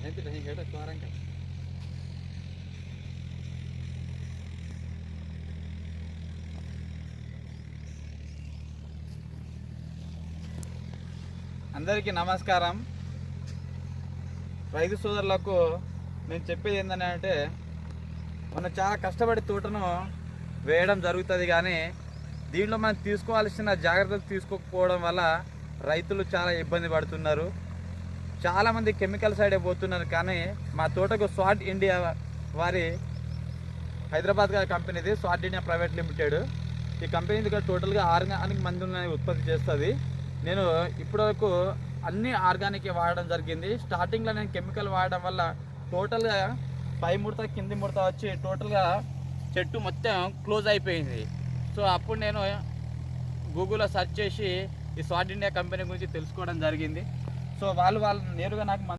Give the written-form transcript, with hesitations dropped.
అందరికీ నమస్కారం. రైతు సోదరులకు నేను చెప్పేది ఏంటంటే, మనం చాలా కష్టపడి తోటను వేయడం జరుగుతుంది, కానీ దీంట్లో మనం తీసుకోవాల్సిన జాగ్రత్తలు తీసుకోకపోవడం వల్ల రైతులు చాలా ఇబ్బంది పడుతున్నారు. చాలామంది కెమికల్ సైడే పోతున్నారు. కానీ మా తోటకు స్వాట్ ఇండియా వారి హైదరాబాద్ కంపెనీది, స్వాట్ ఇండియా ప్రైవేట్ లిమిటెడ్, ఈ కంపెనీ దగ్గర టోటల్గా ఆర్గానిక్ మందులను ఉత్పత్తి చేస్తుంది. నేను ఇప్పటివరకు అన్ని ఆర్గానిక్ వాడడం జరిగింది. స్టార్టింగ్లో నేను కెమికల్ వాడడం వల్ల టోటల్గా పై ముడత కింది ముడత వచ్చి టోటల్గా చెట్టు మొత్తం క్లోజ్ అయిపోయింది. సో అప్పుడు నేను గూగుల్లో సెర్చ్ చేసి ఈ స్వాట్ ఇండియా కంపెనీ గురించి తెలుసుకోవడం జరిగింది. సో వాళ్ళు నేరుగా నాకు